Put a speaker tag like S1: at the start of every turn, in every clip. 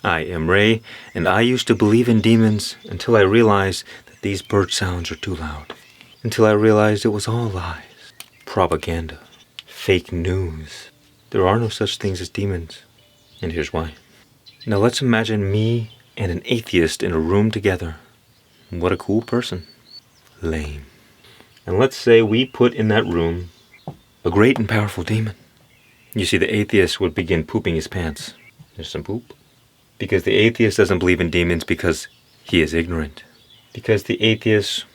S1: I am Ray, and I used to believe in demons until I realized that these bird sounds are too loud. Until I realized it was all lies, propaganda, fake news. There are no such things as demons, and here's why. Now let's imagine me and an atheist in a room together. What a cool person. Lame. And let's say we put in that room a great and powerful demon. You see, the atheist would begin pooping his pants. There's some poop. Because the atheist doesn't believe in demons because he is ignorant. Because the atheist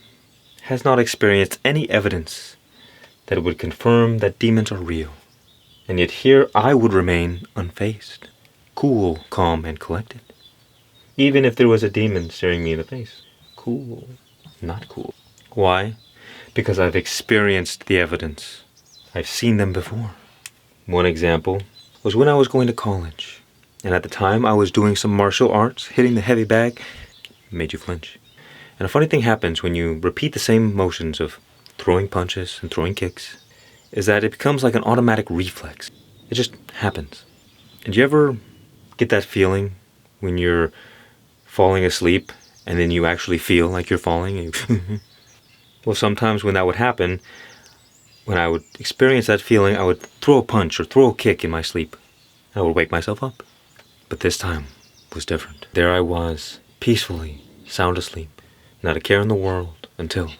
S1: has not experienced any evidence that would confirm that demons are real. And yet here I would remain unfazed, cool, calm, and collected. Even if there was a demon staring me in the face. Cool. Not cool. Why? Because I've experienced the evidence. I've seen them before. One example was when I was going to college. And at the time, I was doing some martial arts, hitting the heavy bag. It made you flinch. And a funny thing happens when you repeat the same motions of throwing punches and throwing kicks, is that it becomes like an automatic reflex. It just happens. And you ever get that feeling when you're falling asleep and then you actually feel like you're falling? And well, sometimes when that would happen, when I would experience that feeling, I would throw a punch or throw a kick in my sleep. I would wake myself up. But this time was different. There I was, peacefully, sound asleep, not a care in the world, until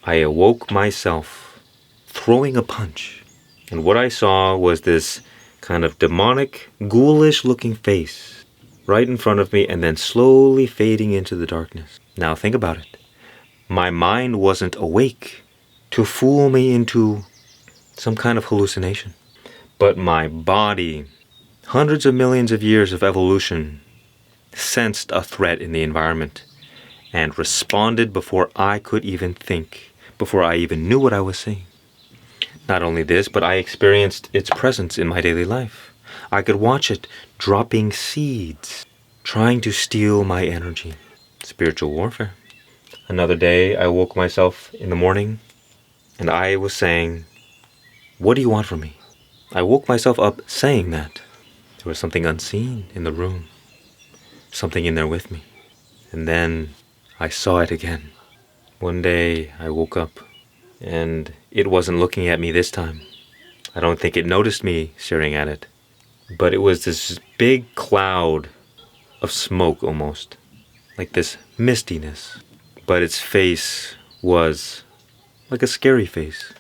S1: I awoke myself, throwing a punch. And what I saw was this kind of demonic, ghoulish looking face right in front of me and then slowly fading into the darkness. Now think about it. My mind wasn't awake to fool me into some kind of hallucination. But my body, hundreds of millions of years of evolution, sensed a threat in the environment and responded before I could even think, before I even knew what I was seeing. Not only this, but I experienced its presence in my daily life. I could watch it dropping seeds, trying to steal my energy. Spiritual warfare. Another day, I woke myself in the morning and I was saying, "What do you want from me?" I woke myself up saying that. There was something unseen in the room, something in there with me. And then I saw it again. One day I woke up and it wasn't looking at me this time. I don't think it noticed me staring at it. But it was this big cloud of smoke almost, like this mistiness. But its face was like a scary face,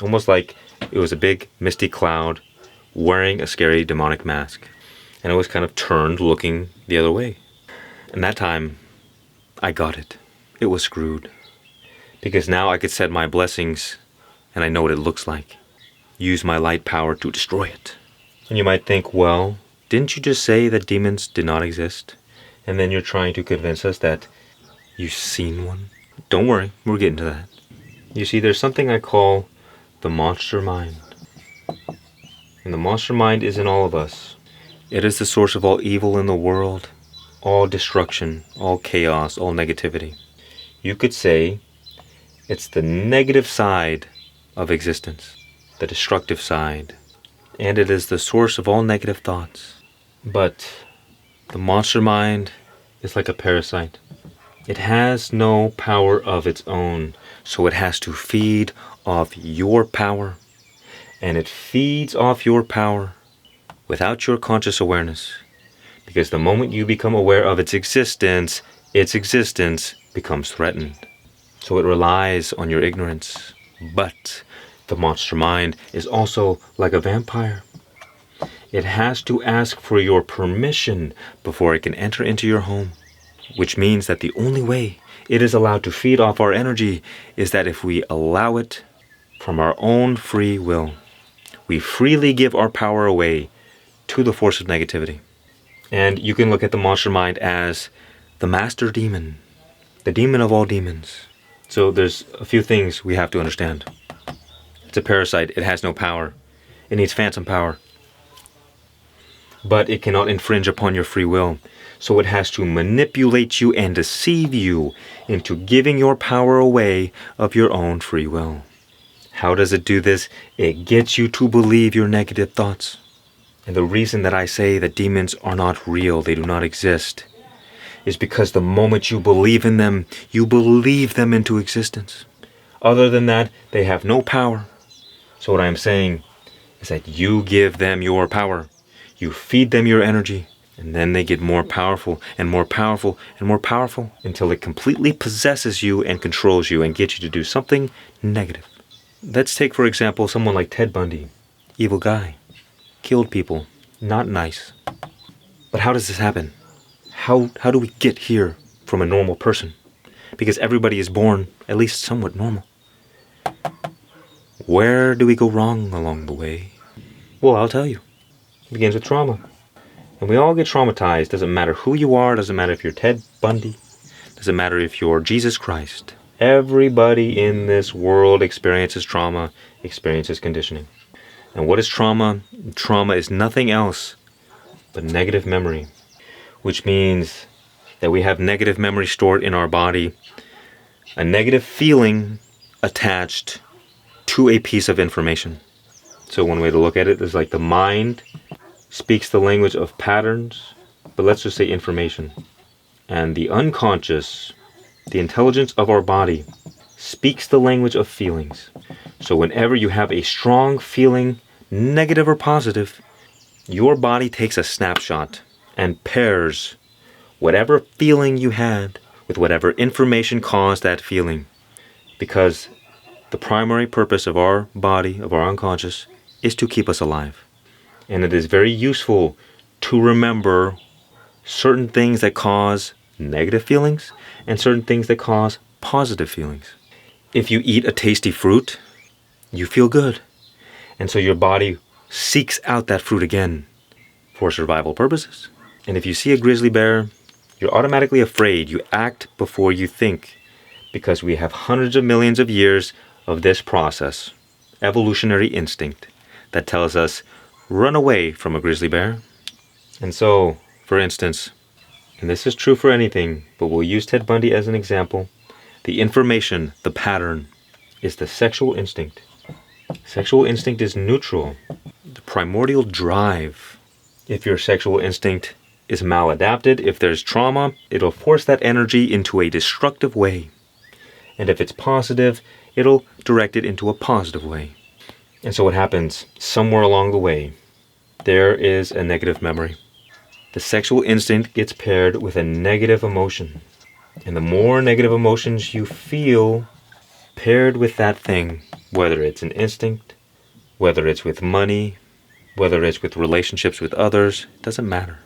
S1: almost like it was a big misty cloud wearing a scary demonic mask, and it was kind of turned looking the other way. And that time, I got it. It was screwed. Because now I could set my blessings, and I know what it looks like. Use my light power to destroy it. And you might think, well, didn't you just say that demons did not exist? And then you're trying to convince us that you've seen one? Don't worry, we're getting to that. You see, there's something I call the monster mind. And the monster mind is in all of us. It is the source of all evil in the world, all destruction, all chaos, all negativity. You could say it's the negative side of existence, the destructive side. And it is the source of all negative thoughts. But the monster mind is like a parasite. It has no power of its own, so it has to feed off your power. And it feeds off your power without your conscious awareness. Because the moment you become aware of its existence becomes threatened. So it relies on your ignorance. But the monster mind is also like a vampire. It has to ask for your permission before it can enter into your home. Which means that the only way it is allowed to feed off our energy is that if we allow it from our own free will. We freely give our power away to the force of negativity. And you can look at the monster mind as the master demon, the demon of all demons. So there's a few things we have to understand. It's a parasite. It has no power. It needs phantom power. But it cannot infringe upon your free will. So it has to manipulate you and deceive you into giving your power away of your own free will. How does it do this? It gets you to believe your negative thoughts. And the reason that I say that demons are not real, they do not exist, is because the moment you believe in them, you believe them into existence. Other than that, they have no power. So what I'm saying is that you give them your power. You feed them your energy, and then they get more powerful and more powerful and more powerful until it completely possesses you and controls you and gets you to do something negative. Let's take, for example, someone like Ted Bundy. Evil guy. Killed people. Not nice. But how does this happen? How do we get here from a normal person? Because everybody is born at least somewhat normal. Where do we go wrong along the way? Well, I'll tell you. It begins with trauma. And we all get traumatized. Doesn't matter who you are. Doesn't matter if you're Ted Bundy. Doesn't matter if you're Jesus Christ. Everybody in this world experiences trauma, experiences conditioning. And what is trauma? Trauma is nothing else but negative memory, which means that we have negative memory stored in our body, a negative feeling attached to a piece of information. So one way to look at it is like the mind speaks the language of patterns, but let's just say information. And the unconscious, the intelligence of our body, speaks the language of feelings. So whenever you have a strong feeling, negative or positive, your body takes a snapshot and pairs whatever feeling you had with whatever information caused that feeling. Because the primary purpose of our body, of our unconscious, is to keep us alive. And it is very useful to remember certain things that cause negative feelings and certain things that cause positive feelings. If you eat a tasty fruit, you feel good. And so your body seeks out that fruit again for survival purposes. And if you see a grizzly bear, you're automatically afraid. You act before you think, because we have hundreds of millions of years of this process, evolutionary instinct, that tells us run away from a grizzly bear. And so, for instance, and this is true for anything, but we'll use Ted Bundy as an example, the information, the pattern, is the sexual instinct. Sexual instinct is neutral, the primordial drive. If your sexual instinct is maladapted, if there's trauma, it'll force that energy into a destructive way. And if it's positive, it'll direct it into a positive way. And so what happens? Somewhere along the way, there is a negative memory. The sexual instinct gets paired with a negative emotion. And the more negative emotions you feel paired with that thing, whether it's an instinct, whether it's with money, whether it's with relationships with others, it doesn't matter.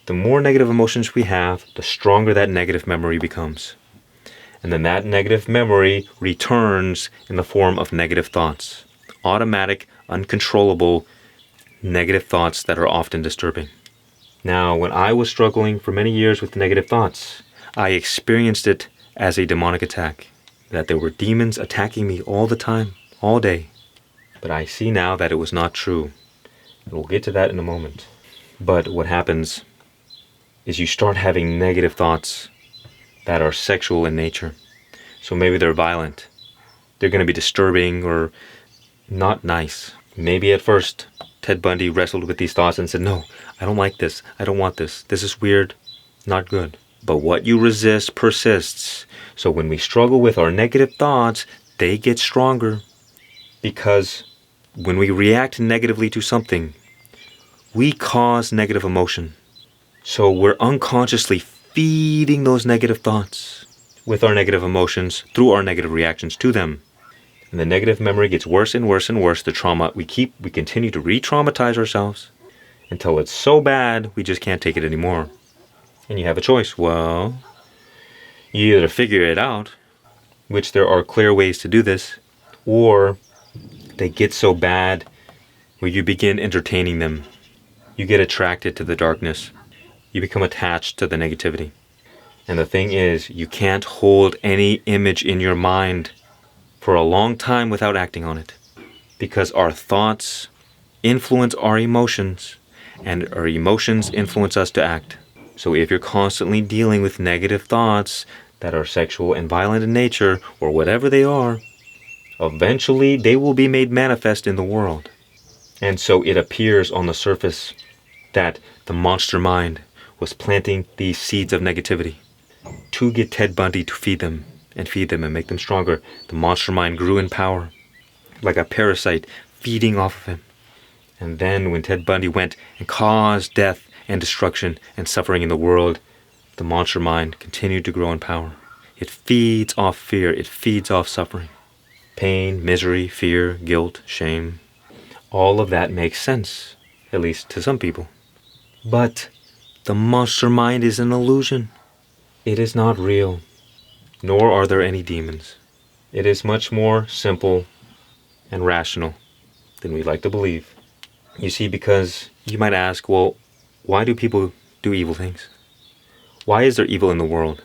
S1: The more negative emotions we have, the stronger that negative memory becomes. And then that negative memory returns in the form of negative thoughts. Automatic, uncontrollable, negative thoughts that are often disturbing. Now, when I was struggling for many years with negative thoughts, I experienced it as a demonic attack. That there were demons attacking me all the time, all day. But I see now that it was not true. And we'll get to that in a moment. But what happens is you start having negative thoughts that are sexual in nature. So maybe they're violent. They're going to be disturbing or not nice. Maybe at first Ted Bundy wrestled with these thoughts and said, no, I don't like this. I don't want this. This is weird. Not good. But what you resist persists. So when we struggle with our negative thoughts, they get stronger. Because when we react negatively to something, we cause negative emotion. So we're unconsciously feeding those negative thoughts with our negative emotions through our negative reactions to them. And the negative memory gets worse and worse and worse. The trauma, we continue to re-traumatize ourselves until it's so bad we just can't take it anymore. And you have a choice. Well, you either figure it out, which there are clear ways to do this, or they get so bad where you begin entertaining them. You get attracted to the darkness. You become attached to the negativity. And the thing is, you can't hold any image in your mind for a long time without acting on it. Because our thoughts influence our emotions, and our emotions influence us to act. So if you're constantly dealing with negative thoughts that are sexual and violent in nature, or whatever they are, eventually they will be made manifest in the world. And so it appears on the surface that the monster mind was planting these seeds of negativity to get Ted Bundy to feed them and make them stronger. The monster mind grew in power like a parasite feeding off of him. And then when Ted Bundy went and caused death and destruction and suffering in the world, the monster mind continued to grow in power. It feeds off fear. It feeds off suffering. Pain, misery, fear, guilt, shame. All of that makes sense, at least to some people. But the monster mind is an illusion. It is not real, nor are there any demons. It is much more simple and rational than we like to believe. You see, because you might ask, well, why do people do evil things? Why is there evil in the world?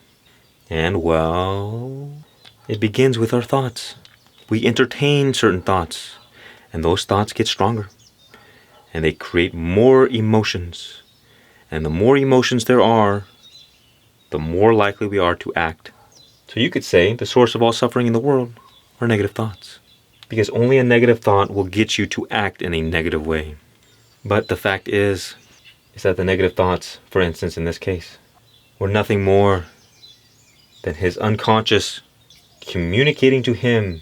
S1: And well, it begins with our thoughts. We entertain certain thoughts, and those thoughts get stronger. And they create more emotions. And the more emotions there are, the more likely we are to act. So you could say the source of all suffering in the world are negative thoughts. Because only a negative thought will get you to act in a negative way. But the fact is that the negative thoughts, for instance in this case, were nothing more than his unconscious communicating to him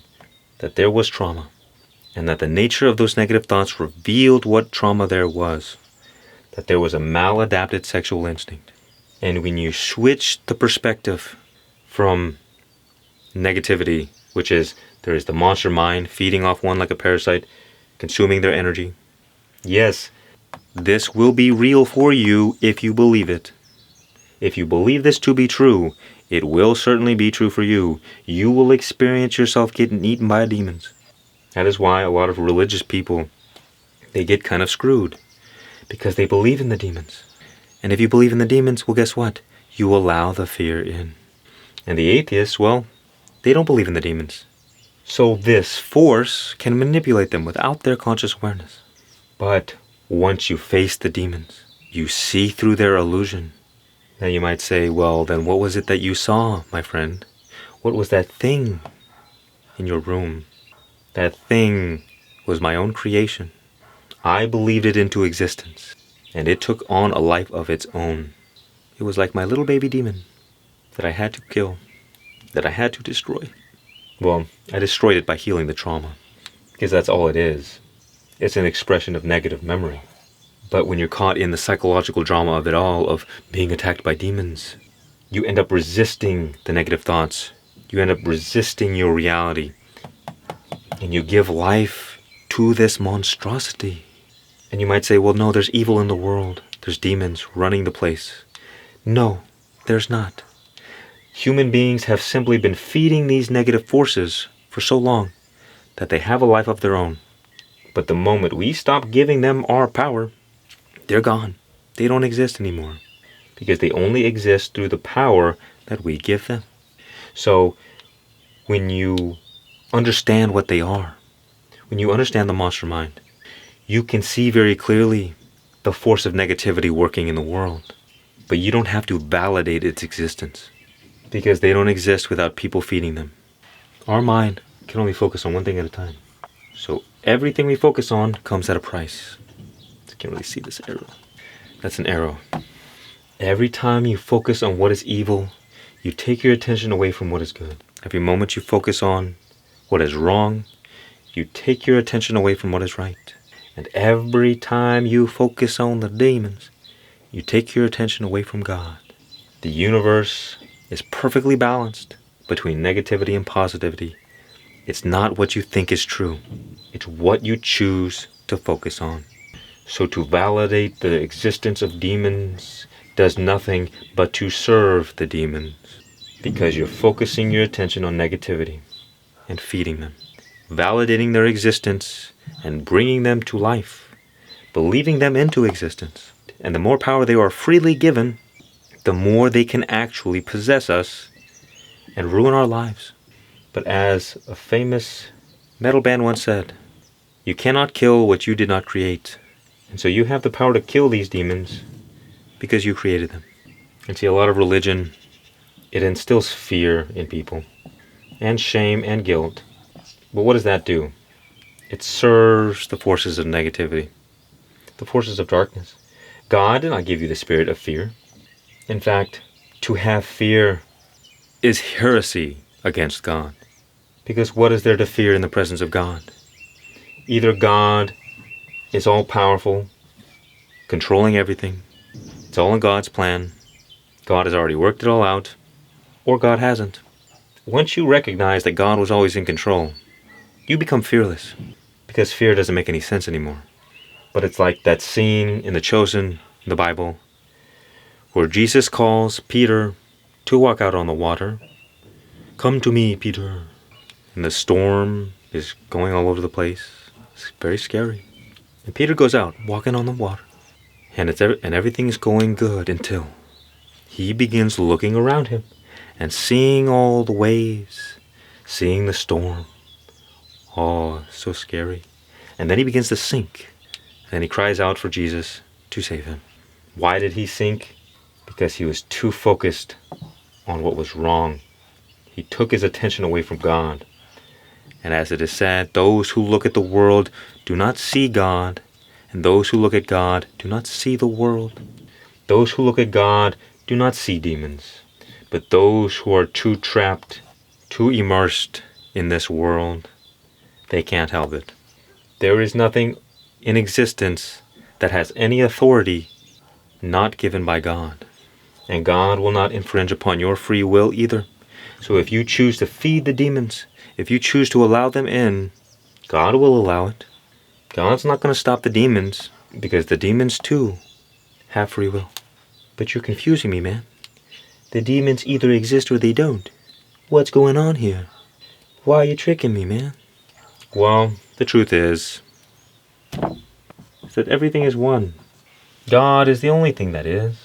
S1: that there was trauma. And that the nature of those negative thoughts revealed what trauma there was. That there was a maladapted sexual instinct. And when you switch the perspective from negativity, which is there is the monster mind feeding off one like a parasite, consuming their energy. Yes, this will be real for you if you believe it. If you believe this to be true, it will certainly be true for you. You will experience yourself getting eaten by demons. That is why a lot of religious people, they get kind of screwed. Because they believe in the demons. And if you believe in the demons, well, guess what? You allow the fear in. And the atheists, well, they don't believe in the demons. So this force can manipulate them without their conscious awareness. But once you face the demons, you see through their illusion. Now you might say, well, then what was it that you saw, my friend? What was that thing in your room? That thing was my own creation. I believed it into existence, and it took on a life of its own. It was like my little baby demon that I had to kill, that I had to destroy. Well, I destroyed it by healing the trauma, because that's all it is. It's an expression of negative memory. But when you're caught in the psychological drama of it all, of being attacked by demons, you end up resisting the negative thoughts. You end up resisting your reality. And you give life to this monstrosity. And you might say, well, no, there's evil in the world. There's demons running the place. No, there's not. Human beings have simply been feeding these negative forces for so long that they have a life of their own. But the moment we stop giving them our power, they're gone. They don't exist anymore. Because they only exist through the power that we give them. So when you understand what they are, when you understand the monster mind, you can see very clearly the force of negativity working in the world. But you don't have to validate its existence. Because they don't exist without people feeding them. Our mind can only focus on one thing at a time. So everything we focus on comes at a price. I can't really see this arrow. That's an arrow. Every time you focus on what is evil, you take your attention away from what is good. Every moment you focus on what is wrong, you take your attention away from what is right. And every time you focus on the demons, you take your attention away from God. The universe is perfectly balanced between negativity and positivity. It's not what you think is true. It's what you choose to focus on. So to validate the existence of demons does nothing but to serve the demons. Because you're focusing your attention on negativity and feeding them. Validating their existence and bringing them to life. Believing them into existence. And the more power they are freely given, the more they can actually possess us and ruin our lives. But as a famous metal band once said, you cannot kill what you did not create. And so you have the power to kill these demons because you created them. And see, a lot of religion, it instills fear in people, and shame and guilt. But what does that do? It serves the forces of negativity, the forces of darkness. God did not give you the spirit of fear. In fact, to have fear is heresy against God. Because what is there to fear in the presence of God? Either God is all-powerful, controlling everything, it's all in God's plan, God has already worked it all out, or God hasn't. Once you recognize that God was always in control, you become fearless, because fear doesn't make any sense anymore. But it's like that scene in The Chosen, in the Bible, where Jesus calls Peter to walk out on the water. Come to me, Peter. And the storm is going all over the place. It's very scary. And Peter goes out, walking on the water. And everything's going good until he begins looking around him and seeing all the waves, seeing the storm. Oh, so scary. And then he begins to sink. And he cries out for Jesus to save him. Why did he sink? Because he was too focused on what was wrong. He took his attention away from God. And as it is said, those who look at the world do not see God, and those who look at God do not see the world. Those who look at God do not see demons, but those who are too trapped, too immersed in this world, they can't help it. There is nothing in existence that has any authority not given by God. And God will not infringe upon your free will either. So if you choose to feed the demons, if you choose to allow them in, God will allow it. God's not going to stop the demons, because the demons too have free will. But you're confusing me, man. The demons either exist or they don't. What's going on here? Why are you tricking me, man? Well, the truth is that everything is one. God is the only thing that is.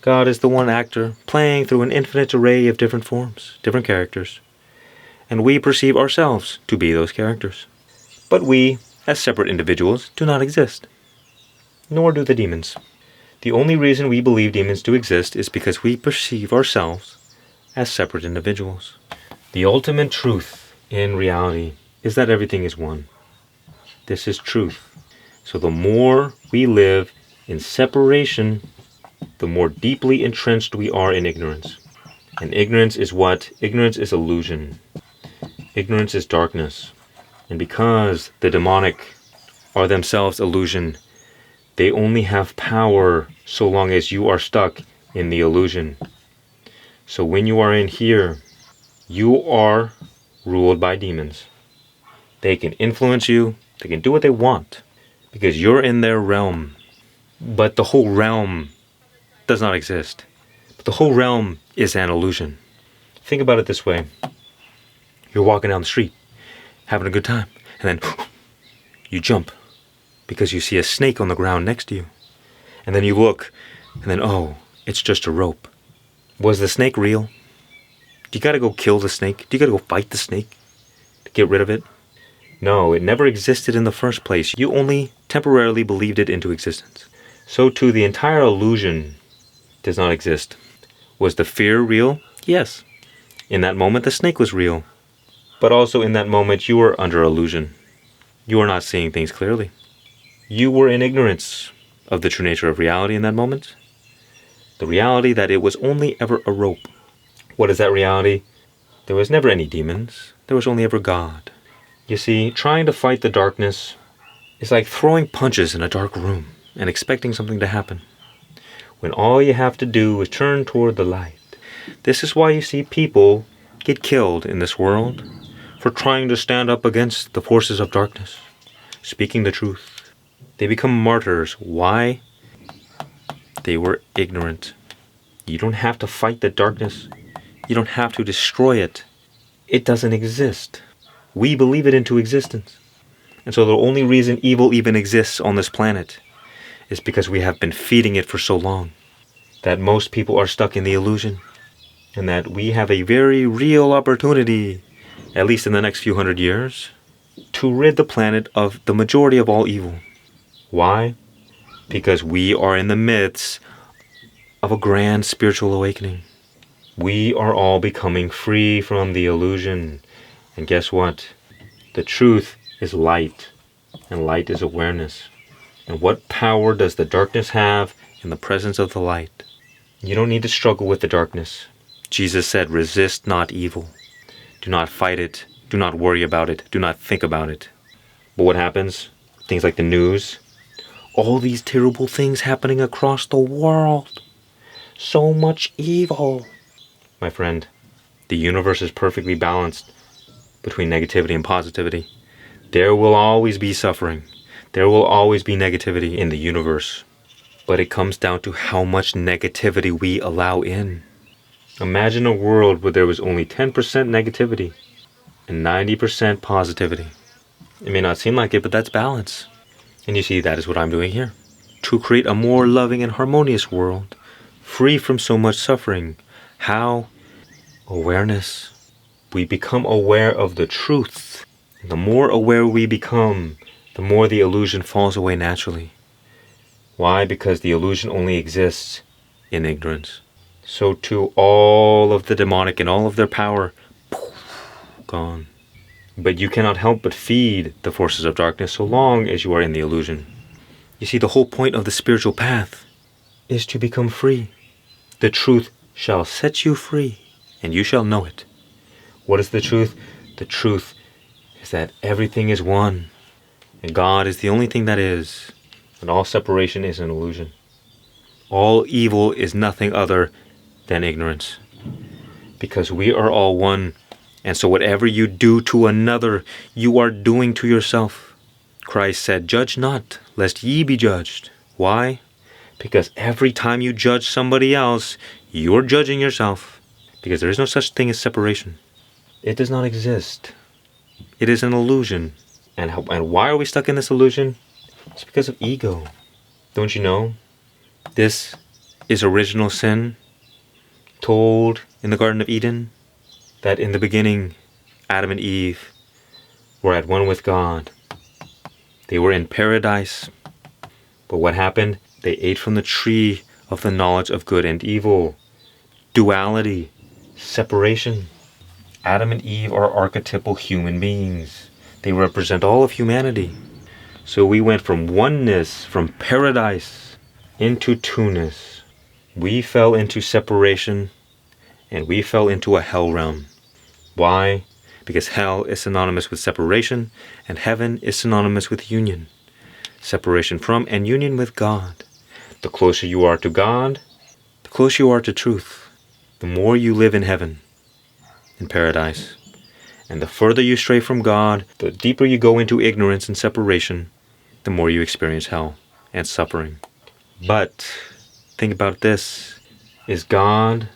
S1: God is the one actor playing through an infinite array of different forms, different characters. And we perceive ourselves to be those characters. But we, as separate individuals, do not exist. Nor do the demons. The only reason we believe demons do exist is because we perceive ourselves as separate individuals. The ultimate truth in reality is that everything is one. This is truth. So the more we live in separation, the more deeply entrenched we are in ignorance. And ignorance is what? Ignorance is illusion. Ignorance is darkness. And because the demonic are themselves illusion, they only have power so long as you are stuck in the illusion. So when you are in here, you are ruled by demons. They can influence you. They can do what they want because you're in their realm. But the whole realm does not exist. But the whole realm is an illusion. Think about it this way. You're walking down the street, having a good time, and then you jump because you see a snake on the ground next to you. And then you look, and then, oh, it's just a rope. Was the snake real? Do you gotta go kill the snake? Do you gotta go fight the snake to get rid of it? No, it never existed in the first place. You only temporarily believed it into existence. So too, the entire illusion does not exist. Was the fear real? Yes. In that moment, the snake was real. But also in that moment, you were under illusion. You were not seeing things clearly. You were in ignorance of the true nature of reality in that moment. The reality that it was only ever a rope. What is that reality? There was never any demons. There was only ever God. You see, trying to fight the darkness is like throwing punches in a dark room and expecting something to happen, when all you have to do is turn toward the light. This is why you see people get killed in this world for trying to stand up against the forces of darkness, speaking the truth. They become martyrs. Why? They were ignorant. You don't have to fight the darkness. You don't have to destroy it. It doesn't exist. We believe it into existence. And so the only reason evil even exists on this planet is because we have been feeding it for so long that most people are stuck in the illusion, and that we have a very real opportunity, at least in the next few hundred years, to rid the planet of the majority of all evil. Why? Because we are in the midst of a grand spiritual awakening. We are all becoming free from the illusion. And guess what? The truth is light. and light is awareness. And what power does the darkness have in the presence of the light? You don't need to struggle with the darkness. Jesus said, resist not evil. Do not fight it. Do not worry about it. Do not think about it. But what happens? Things like the news. All these terrible things happening across the world. So much evil. My friend, the universe is perfectly balanced between negativity and positivity. There will always be suffering. There will always be negativity in the universe. But it comes down to how much negativity we allow in. Imagine a world where there was only 10% negativity and 90% positivity. It may not seem like it, but that's balance. And you see, that is what I'm doing here. To create a more loving and harmonious world, free from so much suffering. How? Awareness. We become aware of the truth. And the more aware we become, the more the illusion falls away naturally. Why? Because the illusion only exists in ignorance. So too, all of the demonic and all of their power, gone. But you cannot help but feed the forces of darkness so long as you are in the illusion. You see, the whole point of the spiritual path is to become free. The truth shall set you free, and you shall know it. What is the truth? The truth is that everything is one, and God is the only thing that is, and all separation is an illusion. All evil is nothing other than ignorance, because we are all one, and so whatever you do to another, you are doing to yourself. Christ said, judge not, lest ye be judged. Why? Because every time you judge somebody else, you're judging yourself, because there is no such thing as separation. It does not exist. It is an illusion. And why are we stuck in this illusion? It's because of ego. Don't you know? This is original sin, told in the Garden of Eden, that in the beginning, Adam and Eve were at one with God. They were in paradise. But what happened? They ate from the tree of the knowledge of good and evil. Duality, separation. Adam and Eve are archetypal human beings. They represent all of humanity. So we went from oneness, from paradise, into two-ness. We fell into separation, and we fell into a hell realm. Why? Because hell is synonymous with separation, and heaven is synonymous with union. Separation from and union with God. The closer you are to God, the closer you are to truth. The more you live in heaven, in paradise. And the further you stray from God, the deeper you go into ignorance and separation, the more you experience hell and suffering. But think about this. Is God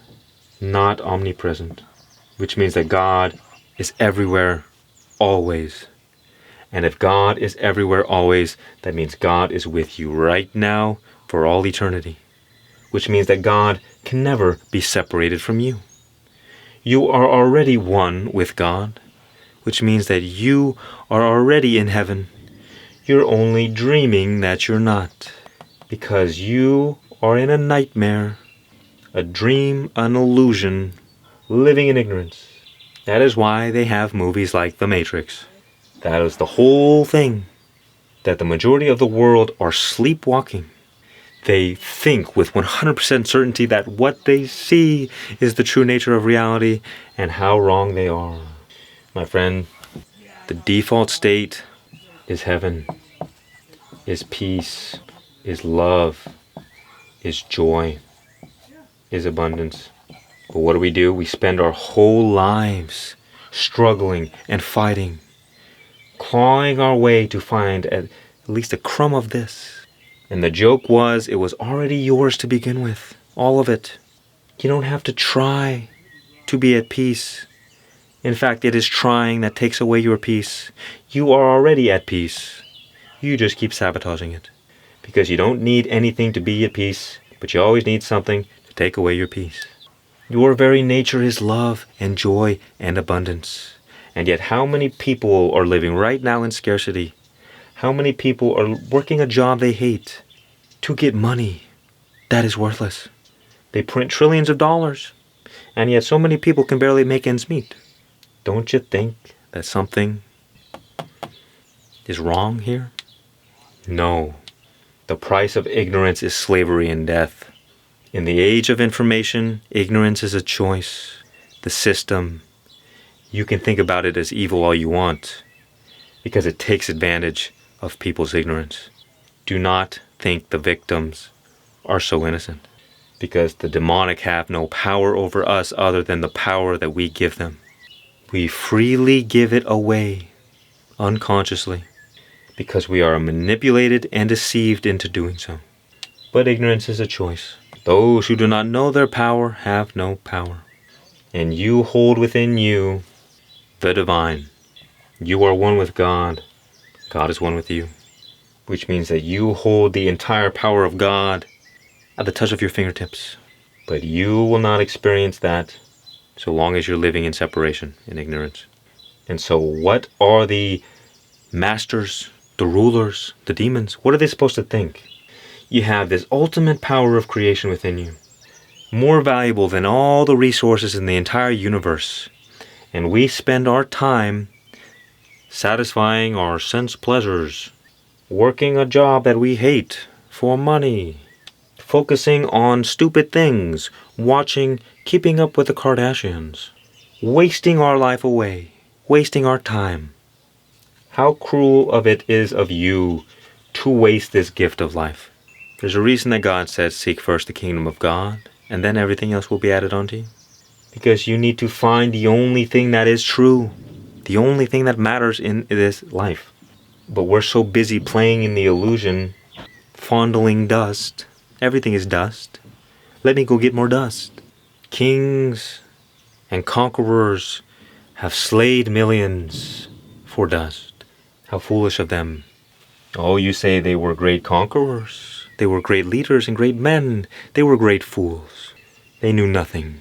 S1: not omnipresent? Which means that God is everywhere, always. And if God is everywhere, always, that means God is with you right now for all eternity. Which means that God can never be separated from you. You are already one with God, which means that you are already in heaven. You're only dreaming that you're not, because you are in a nightmare, a dream, an illusion, living in ignorance. That is why they have movies like The Matrix. That is the whole thing, that the majority of the world are sleepwalking. They think with 100% certainty that what they see is the true nature of reality, and how wrong they are. My friend, the default state is heaven, is peace, is love, is joy, is abundance. But what do? We spend our whole lives struggling and fighting, clawing our way to find at least a crumb of this. And the joke was, it was already yours to begin with. All of it. You don't have to try to be at peace. In fact, it is trying that takes away your peace. You are already at peace. You just keep sabotaging it. Because you don't need anything to be at peace, but you always need something to take away your peace. Your very nature is love and joy and abundance. And yet how many people are living right now in scarcity? How many people are working a job they hate to get money that is worthless? They print trillions of dollars, and yet so many people can barely make ends meet. Don't you think that something is wrong here? No. The price of ignorance is slavery and death. In the age of information, ignorance is a choice. The system, you can think about it as evil all you want, because it takes advantage of people's ignorance. Do not think the victims are so innocent, because the demonic have no power over us other than the power that we give them. We freely give it away, unconsciously, because we are manipulated and deceived into doing so. But ignorance is a choice. Those who do not know their power have no power. And you hold within you the divine. You are one with God. God is one with you. Which means that you hold the entire power of God at the touch of your fingertips. But you will not experience that so long as you're living in separation, in ignorance. And so what are the masters, the rulers, the demons? What are they supposed to think? You have this ultimate power of creation within you, more valuable than all the resources in the entire universe. And we spend our time satisfying our sense pleasures, working a job that we hate for money, focusing on stupid things, watching Keeping Up with the Kardashians, wasting our life away, wasting our time. How cruel of it is of you to waste this gift of life. There's a reason that God says, seek first the kingdom of God, and then everything else will be added onto you. Because you need to find the only thing that is true, the only thing that matters in this life. But we're so busy playing in the illusion, fondling dust. Everything is dust. Let me go get more dust. Kings and conquerors have slayed millions for dust. How foolish of them. Oh, you say they were great conquerors. They were great leaders and great men. They were great fools. They knew nothing.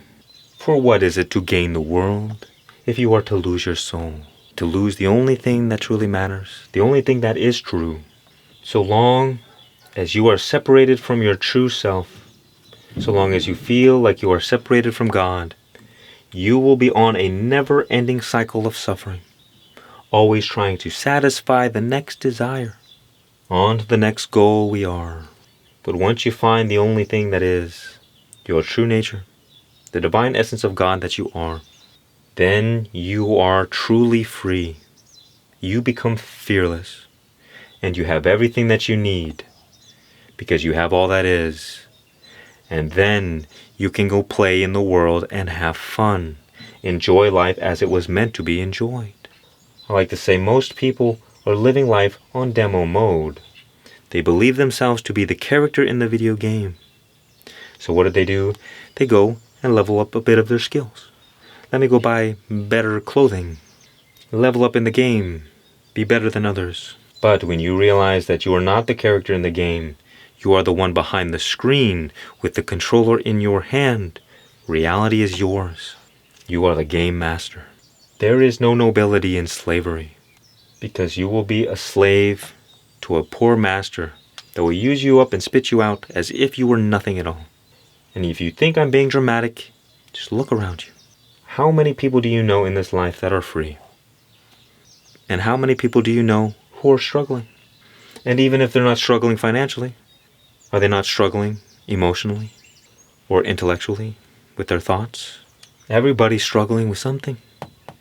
S1: For what is it to gain the world if you are to lose your soul? To lose the only thing that truly matters, the only thing that is true. So long as you are separated from your true self, so long as you feel like you are separated from God, you will be on a never-ending cycle of suffering, always trying to satisfy the next desire. On to the next goal we are. But once you find the only thing that is your true nature, the divine essence of God that you are, then you are truly free. You become fearless, and you have everything that you need, because you have all that is. And then you can go play in the world and have fun. Enjoy life as it was meant to be enjoyed. I like to say most people are living life on demo mode. They believe themselves to be the character in the video game. So what do? They go and level up a bit of their skills. Let me go buy better clothing. Level up in the game. Be better than others. But when you realize that you are not the character in the game, you are the one behind the screen with the controller in your hand, reality is yours. You are the game master. There is no nobility in slavery, because you will be a slave to a poor master that will use you up and spit you out as if you were nothing at all. And if you think I'm being dramatic, just look around you. How many people do you know in this life that are free? And how many people do you know who are struggling? And even if they're not struggling financially, are they not struggling emotionally or intellectually with their thoughts? Everybody's struggling with something.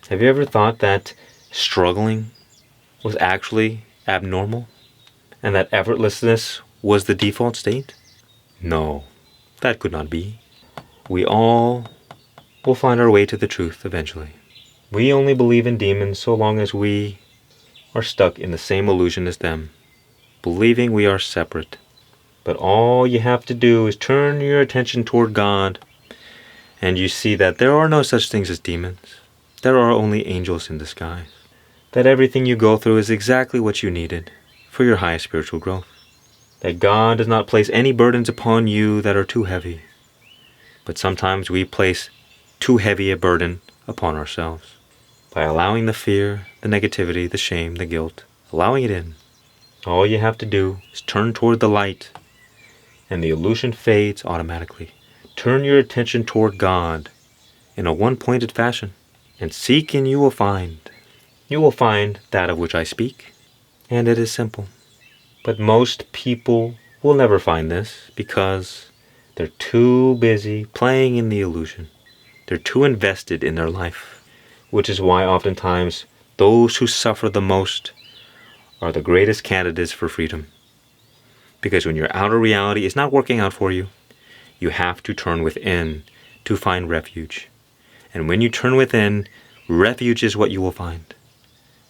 S1: Have you ever thought that struggling was actually abnormal and that effortlessness was the default state? No, that could not be. We all will find our way to the truth eventually. We only believe in demons so long as we are stuck in the same illusion as them, believing we are separate. But all you have to do is turn your attention toward God, and you see that there are no such things as demons. There are only angels in disguise. That everything you go through is exactly what you needed for your highest spiritual growth. That God does not place any burdens upon you that are too heavy. But sometimes we place too heavy a burden upon ourselves by allowing the fear, the negativity, the shame, the guilt, allowing it in. All you have to do is turn toward the light, and the illusion fades automatically. Turn your attention toward God in a one-pointed fashion, and seek and you will find. You will find that of which I speak. And it is simple. But most people will never find this because they're too busy playing in the illusion. They're too invested in their life, which is why oftentimes those who suffer the most are the greatest candidates for freedom. Because when your outer reality is not working out for you, you have to turn within to find refuge. And when you turn within, refuge is what you will find.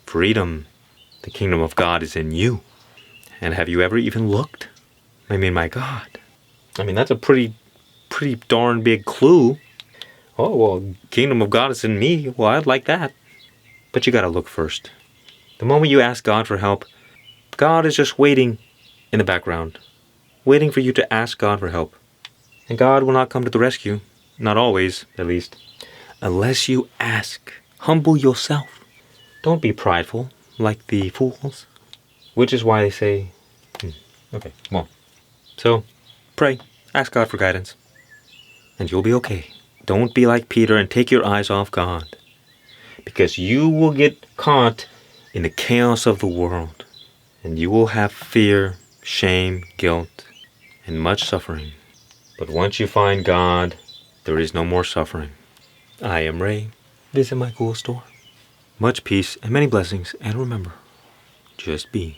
S1: Freedom. The kingdom of God is in you. And have you ever even looked? I mean, my God. I mean, that's a pretty darn big clue. Oh, well, kingdom of God is in me. Well, I'd like that. But you gotta look first. The moment you ask God for help, God is just waiting in the background, waiting for you to ask God for help. And God will not come to the rescue. Not always, at least. Unless you ask. Humble yourself. Don't be prideful, like the fools. Which is why they say, okay, well. So, pray. Ask God for guidance. And you'll be okay. Don't be like Peter and take your eyes off God. Because you will get caught in the chaos of the world. And you will have fear, shame, guilt, and much suffering. But once you find God, there is no more suffering. I am Ray. Visit my cool store. Much peace and many blessings. And remember, just be.